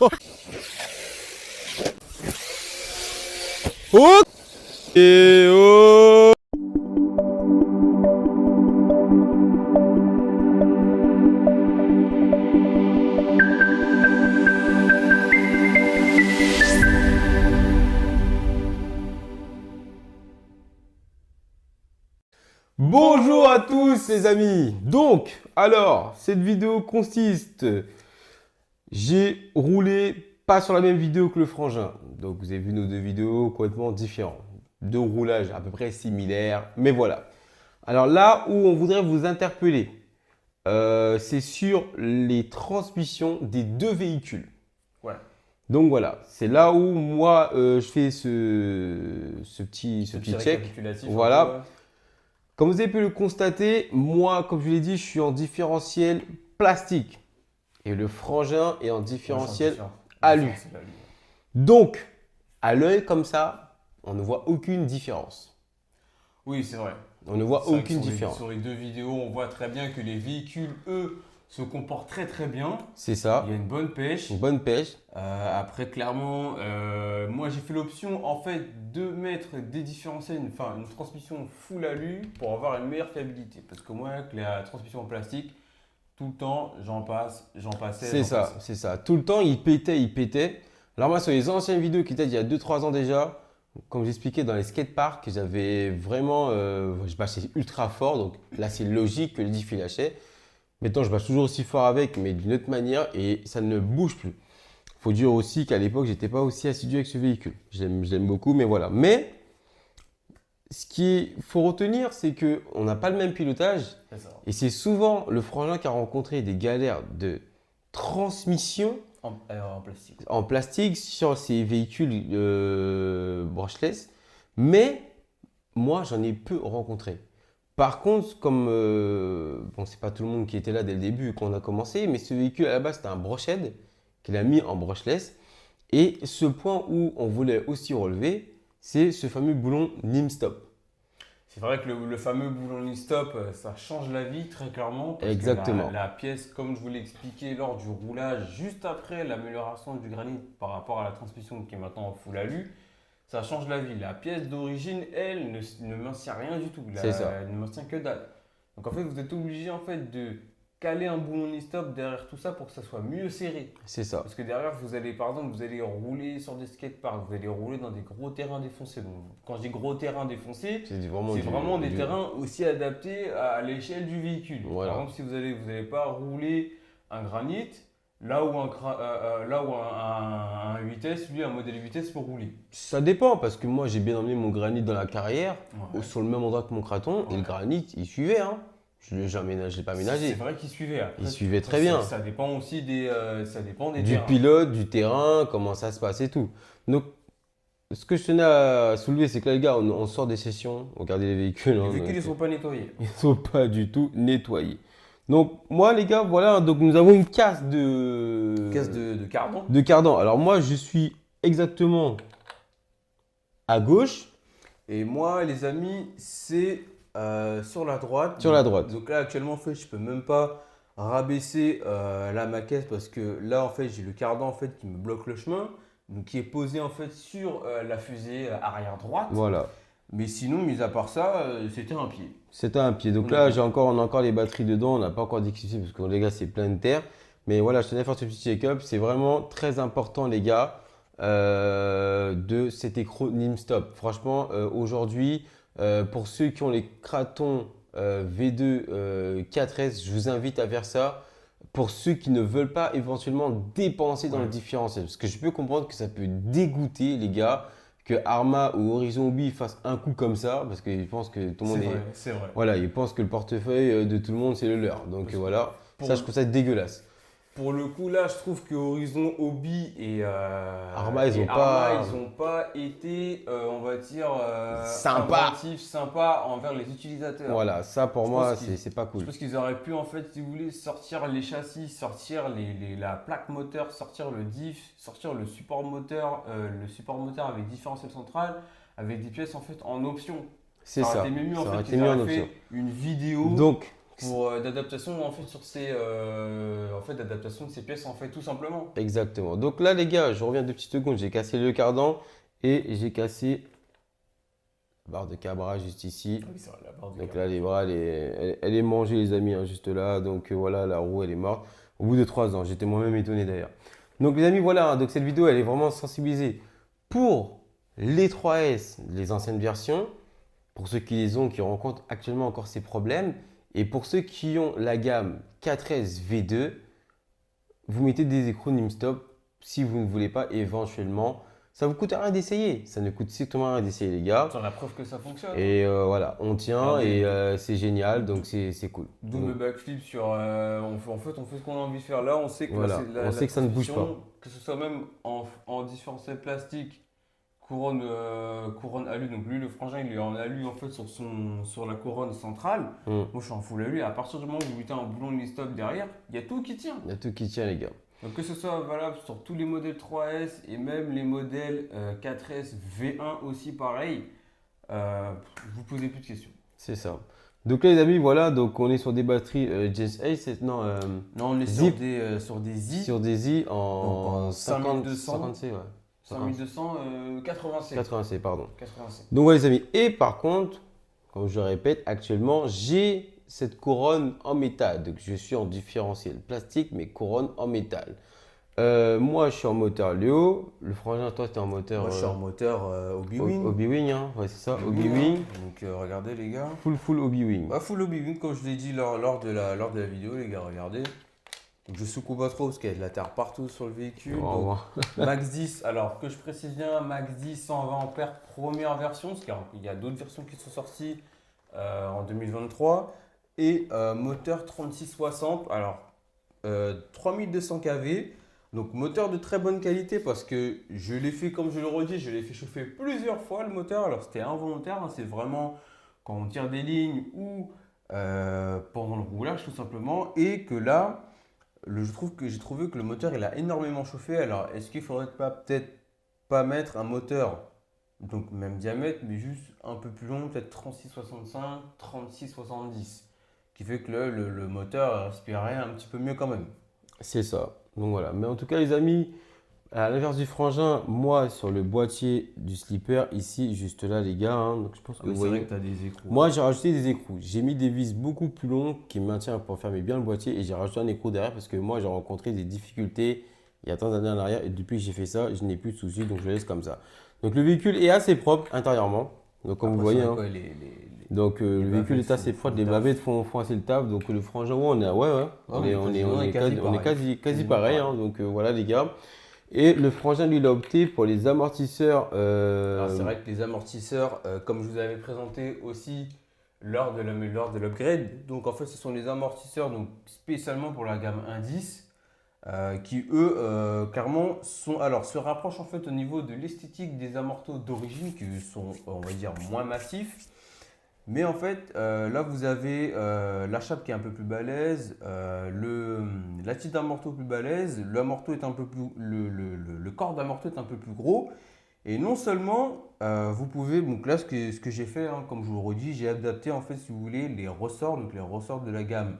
Oh et oh. Bonjour à tous les amis. Donc, alors, cette vidéo consiste, j'ai roulé pas sur la même vidéo que le frangin. Donc, vous avez vu nos deux vidéos complètement différentes. Deux roulages à peu près similaires, mais voilà. Alors là où on voudrait vous interpeller, c'est sur les transmissions des deux véhicules. Ouais. Donc voilà, c'est là où moi je fais ce petit check. Récapitulatif, Voilà. Comme vous avez pu le constater, moi, comme je l'ai dit, je suis en différentiel plastique. Et le frangin est en différentiel alu. Donc, à l'œil comme ça, on ne voit aucune différence. Oui, c'est vrai. On ne voit aucune différence. Sur les deux vidéos, on voit très bien que les véhicules, eux, se comportent très très bien. C'est ça. Il y a une bonne pêche. Une bonne pêche. Après, clairement, moi j'ai fait l'option en fait de mettre des différentiels, une transmission full alu pour avoir une meilleure fiabilité. Parce que moi, avec la transmission en plastique, tout le temps, j'en passais. C'est ça, c'est ça. Tout le temps, il pétait. Alors moi, sur les anciennes vidéos qui datent il y a 2-3 ans déjà, comme j'expliquais dans les skateparks, j'avais vraiment, je bâchais ultra fort. Donc là, c'est logique que le diff il lâchait. Maintenant, je bâche toujours aussi fort avec, mais d'une autre manière, et ça ne bouge plus. Il faut dire aussi qu'à l'époque, j'étais pas aussi assidu avec ce véhicule. Je l'aime beaucoup, mais voilà. Mais ce qu'il faut retenir, c'est qu'on n'a pas le même pilotage. Et c'est souvent le frangin qui a rencontré des galères de transmission en plastique sur ces véhicules brushless. Mais moi, j'en ai peu rencontré. Par contre, comme bon, c'est pas tout le monde qui était là dès le début quand on a commencé, mais ce véhicule à la base c'était un brochhead qu'il a mis en brushless. Et ce point où on voulait aussi relever, c'est ce fameux boulon NIM Stop. C'est vrai que le fameux boulon NIM Stop, ça change la vie très clairement. Parce Exactement. Que la pièce, comme je vous l'ai expliqué lors du roulage, juste après l'amélioration du granit par rapport à la transmission qui est maintenant en full alu, ça change la vie. La pièce d'origine, elle, ne maintient rien du tout. C'est ça. Elle ne maintient que dalle. Donc en fait, vous êtes obligé en fait de caler un boulon e-stop derrière tout ça pour que ça soit mieux serré. C'est ça. Parce que derrière, vous allez, par exemple, vous allez rouler sur des skateparks, vous allez rouler dans des gros terrains défoncés. Donc, quand je dis gros terrains défoncés, c'est vraiment des terrains aussi adaptés à l'échelle du véhicule. Voilà. Par exemple, si vous n'allez pas rouler un granit, là où un 8S, lui, un modèle 8S pour rouler. Ça dépend parce que moi j'ai bien emmené mon granit dans la carrière, sur le même endroit que mon craton, et le granit il suivait. Hein. Je ne l'ai pas ménagé. C'est vrai qu'il suivait. Après, il suivait très bien. Ça dépend aussi des du pilote, du terrain, comment ça se passe et tout. Donc ce que je tenais à soulever, c'est que là les gars, on sort des sessions, regardez les véhicules. Les véhicules, ils ne sont pas nettoyés. Ils ne sont pas du tout nettoyés. Donc moi les gars, voilà, donc nous avons une casse de cardan. De cardan. Alors moi je suis exactement à gauche. Et moi les amis, c'est sur la droite. Sur la droite. Donc là actuellement en fait, je peux même pas rabaisser ma caisse parce que là en fait, j'ai le cardan en fait qui me bloque le chemin, donc qui est posé en fait sur la fusée arrière droite. Voilà. Mais sinon, mis à part ça, c'était un pied. C'était un pied. Donc là, on a encore les batteries dedans. On n'a pas encore d'exclusif parce que les gars, c'est plein de terre. Mais voilà, je tenais à faire ce petit check-up. C'est vraiment très important, les gars, de cet écran NIM Stop. Franchement, aujourd'hui, pour ceux qui ont les cratons V2 4S, je vous invite à faire ça. Pour ceux qui ne veulent pas éventuellement dépenser dans le différentiel. Parce que je peux comprendre que ça peut dégoûter, les gars, que Arma ou Horizon Hobby fassent un coup comme ça, parce qu'ils pensent que tout le monde est… C'est vrai. Voilà, ils pensent que le portefeuille de tout le monde, c'est le leur. Donc voilà, ça, je trouve ça dégueulasse. Pour le coup, là, je trouve que Horizon Hobby et Arma, ils n'ont pas été, on va dire, sympa envers les utilisateurs. Voilà, ça pour moi, c'est pas cool. Je pense qu'ils auraient pu, en fait, si vous voulez, sortir les châssis, sortir la plaque moteur, sortir le diff, sortir le support moteur avec différentiel central, avec des pièces en fait en option. C'est ça. Ça aurait été mieux, en fait, qu'ils auraient fait une vidéo. D'adaptation en fait sur ces fait d'adaptation de ces pièces en fait tout simplement. Exactement. Donc là, les gars, je reviens 2 petites secondes. J'ai cassé le cardan et j'ai cassé la barre de cabrage juste ici. Oui, c'est vrai, la barre de Donc câble. là, les bras, elle est mangée, les amis, hein, juste là. Donc voilà, la roue, elle est morte. Au bout de 3 ans, j'étais moi-même étonné d'ailleurs. Donc les amis, voilà, hein, donc cette vidéo, elle est vraiment sensibilisée pour les 3S, les anciennes versions, pour ceux qui les ont, qui rencontrent actuellement encore ces problèmes, et pour ceux qui ont la gamme 4S V2, vous mettez des écrous Nimstop si vous ne voulez pas éventuellement. Ça vous coûte rien d'essayer, ça ne coûte strictement rien d'essayer les gars. J'en la preuve que ça fonctionne. Et voilà, on tient Regardez. et c'est génial, donc c'est cool. Double Donc, backflip sur. En fait, on fait ce qu'on a envie de faire là. On sait que, voilà, là, c'est on sait que ça ne bouge transmission, pas. que ce soit même en différentiel plastique, couronne alu. Donc lui, le frangin, il est en alu en fait sur la couronne centrale. Hmm. Moi, je suis en full alu. À partir du moment où vous mettez un boulon de stop derrière, il y a tout qui tient. Il y a tout qui tient les gars. Donc que ce soit valable sur tous les modèles 3S et même les modèles 4S V1 aussi pareil, vous posez plus de questions. C'est ça. Donc là les amis, voilà, donc on est sur des batteries Gen 8, non, Non, on est Zip. sur des Z, sur des i Donc, en en 5200. 50C, ouais. 5200 80C. 80C, pardon. 80C. Donc voilà les amis, et par contre, comme je le répète, actuellement, j'ai cette couronne en métal. Donc je suis en différentiel plastique, mais couronne en métal. Moi, je suis en moteur Léo. Le frangin, toi, tu es en moteur Moi, je suis en moteur Obi-Wing. Obi-Wing, hein. Ouais, c'est ça, Obi-Wing. Obi-Wing. Donc, regardez, les gars. Full Obi-Wing. Bah, full Obi-Wing, comme je l'ai dit lors de la vidéo, les gars, regardez. Donc, je secoue pas trop parce qu'il y a de la terre partout sur le véhicule. Au Donc, revoir. Max 10, alors que je précise bien, Max 10 120 ampères première version, parce qu'il y a d'autres versions qui sont sorties en 2023. Et moteur 3660, alors 3200 kV. Donc moteur de très bonne qualité parce que je l'ai fait, comme je le redis, je l'ai fait chauffer plusieurs fois le moteur. Alors c'était involontaire, hein, c'est vraiment quand on tire des lignes ou pendant le roulage tout simplement. Et que là, j'ai trouvé que le moteur il a énormément chauffé. Alors est-ce qu'il faudrait peut-être pas mettre un moteur, donc même diamètre, mais juste un peu plus long, peut-être 3665, 3670, qui fait que le moteur respirerait un petit peu mieux quand même. C'est ça. Donc voilà. Mais en tout cas, les amis, à l'inverse du frangin, moi, sur le boîtier du slipper, ici, juste là, les gars, hein, donc je pense que vous C'est vrai voyez. que tu as des écrous. Moi, j'ai rajouté des écrous. J'ai mis des vis beaucoup plus longues qui maintiennent pour fermer bien le boîtier et j'ai rajouté un écrou derrière parce que moi, j'ai rencontré des difficultés il y a tant d'années en arrière et depuis que j'ai fait ça, je n'ai plus de soucis, donc je le laisse comme ça. Donc le véhicule est assez propre intérieurement. Donc comme vous Après, voyez, c'est hein. vrai que Donc le véhicule est assez propre, les bavettes font assez le taf, donc le frangin, ouais, on est quasi pareil, hein. Donc voilà les gars. Et le frangin, lui, il a opté pour les amortisseurs. Alors, c'est vrai que les amortisseurs, comme je vous avais présenté aussi lors de l'upgrade, donc en fait ce sont les amortisseurs donc, spécialement pour la gamme 1.10 qui eux clairement se rapprochent en fait au niveau de l'esthétique des amortos d'origine qui sont on va dire moins massifs. Mais en fait, là, vous avez la chape qui est un peu plus balèze, la tige d'amorto plus balèze, l'amorto est un peu plus, le corps d'amorto est un peu plus gros. Et non seulement, vous pouvez, donc là, ce que j'ai fait, hein, comme je vous le redis, j'ai adapté, en fait, si vous voulez, les ressorts, donc les ressorts de la gamme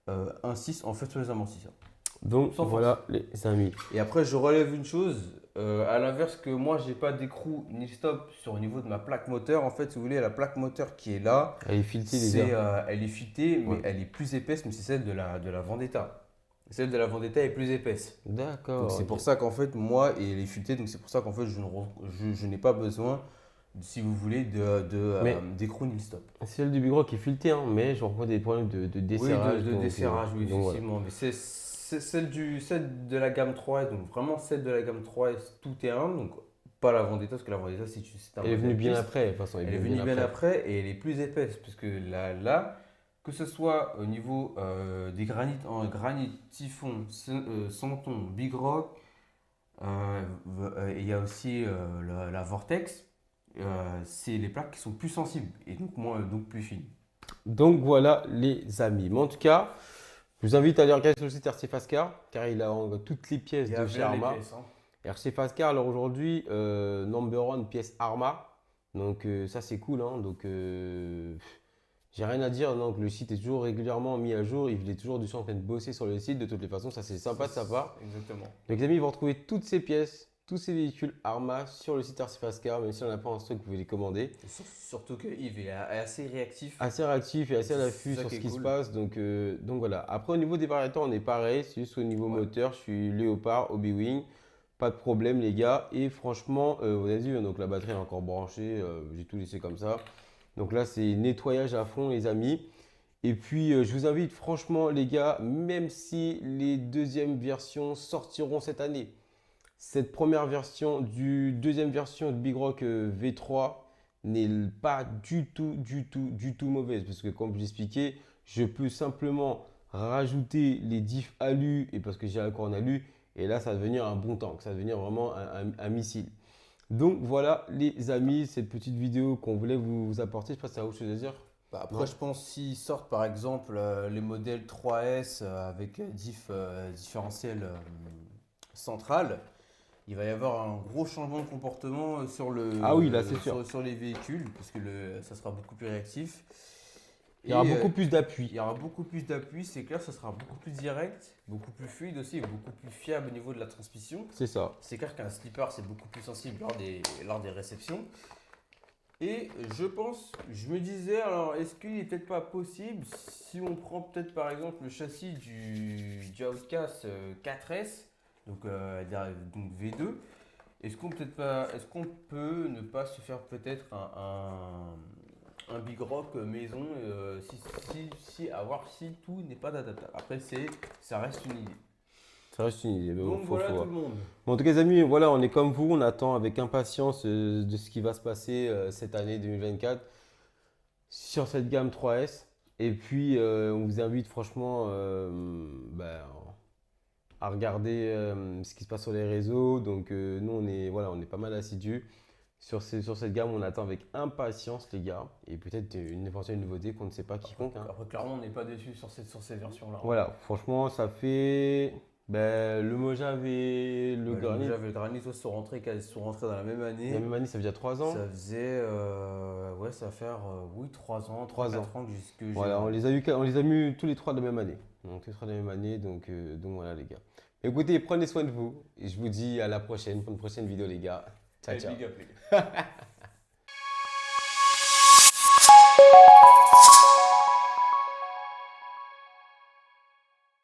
1.6, en fait, sur les amortisseurs. Donc Sans voilà les amis. Et après, je relève une chose, à l'inverse que moi, j'ai pas d'écrou ni stop sur au niveau de ma plaque moteur. En fait, si vous voulez, la plaque moteur qui est là, Elle est filtrée, les gars. elle est filetée, mais Ouais. elle est plus épaisse, mais c'est celle de la Vendetta. Celle de la Vendetta est plus épaisse. D'accord. Donc c'est Ok. pour ça qu'en fait, moi, et elle est filetée, donc c'est pour ça qu'en fait, je n'ai pas besoin, si vous voulez, Mais- d'écrou ni stop. C'est celle du Big Rock qui est filtrée, hein, mais je rencontre des problèmes de desserrage. Oui, de donc, desserrage, oui, donc voilà. effectivement. Mais c'est celle de la gamme 3S, donc vraiment celle de la gamme 3S tout terrain, donc pas la Vendetta, parce que la Vendetta, c'est un Elle est venue modèle bien piste. après, de toute façon. Elle est venue bien après et elle est plus épaisse, parce que là que ce soit au niveau des granites en granit, Typhon, Santon, Big Rock, il y a aussi la Vortex, c'est les plaques qui sont plus sensibles et donc plus fines. Donc voilà les amis. Mais en tout cas, je vous invite à aller regarder sur le site RC Fastcar, car il a toutes les pièces de chez Arma. RC Fastcar, alors aujourd'hui, number one pièce Arma. Donc ça c'est cool, hein. Donc J'ai rien à dire, donc le site est toujours régulièrement mis à jour, il est toujours dessus en train de bosser sur le site de toutes les façons, ça c'est sympa de sa part. Exactement. Donc les amis, ils vont retrouver toutes ces pièces, tous ces véhicules Arma sur le site Arcifascar, même si on n'a pas en stock, vous pouvez les commander. Surtout que Yves est assez réactif. Assez réactif et assez à l'affût C'est ça sur qui ce est qui se cool. passe, donc voilà. Après au niveau des variateurs, on est pareil, c'est juste au niveau Ouais. moteur, je suis Léopard, Hobby-Wing, pas de problème les gars. Et franchement, vous avez vu, donc la batterie est encore branchée, j'ai tout laissé comme ça. Donc là, c'est nettoyage à fond les amis. Et puis, je vous invite franchement, les gars, même si les deuxièmes versions sortiront cette année, cette première version deuxième version de Big Rock V3 n'est pas du tout mauvaise. Parce que, comme je l'expliquais, je peux simplement rajouter les diffs alu, et parce que j'ai encore en alu, et là, ça va devenir un bon tank, ça va devenir vraiment un missile. Donc voilà, les amis, cette petite vidéo qu'on voulait vous apporter. Je sais pas si ça a autre chose à dire. Bah, après, Non. je pense s'ils sortent par exemple les modèles 3S avec différentiel central, il va y avoir un gros changement de comportement Ah oui, là, c'est sûr. sur les véhicules, parce que ça sera beaucoup plus réactif. Il y aura Et, beaucoup plus il d'appui. y aura beaucoup plus d'appui, c'est clair, ça sera beaucoup plus direct, beaucoup plus fluide aussi, et beaucoup plus fiable au niveau de la transmission. C'est ça. C'est clair qu'un slipper, c'est beaucoup plus sensible lors des réceptions. Et je me disais, alors est-ce qu'il n'est peut-être pas possible, si on prend peut-être par exemple le châssis du Outcast 4S, donc V2, est-ce qu'on peut ne pas se faire peut-être un Big Rock maison, à voir si tout n'est pas adaptable. Après, ça reste une idée. Ça reste une idée. Mais bon, Donc voilà faut tout voir. le monde. Bon, en tout cas, les amis, voilà, on est comme vous. On attend avec impatience de ce qui va se passer cette année 2024 sur cette gamme 3S. Et puis, on vous invite franchement à regarder ce qui se passe sur les réseaux. Donc, nous, on est pas mal assidus. Sur cette gamme, on attend avec impatience, les gars. Et peut-être une éventuelle nouveauté qu'on ne sait pas quiconque, hein. Après, clairement, on n'est pas déçu sur ces versions-là. Voilà, franchement, ça fait le Mojave et le Granit. Le Granit, ouais, sont rentrés dans la même année. La même année, ça fait déjà 3 ans. Ça faisait, ouais, ça va faire, oui, 3 ans, 3 ans. 4 ans que j'ai. Voilà, on les a mis tous les trois de la même année. Donc, tous les trois de la même année, donc voilà, les gars. Écoutez, prenez soin de vous. Et je vous dis à la prochaine, pour une prochaine vidéo, les gars. Ciao, Allez, ciao. big up, les gars.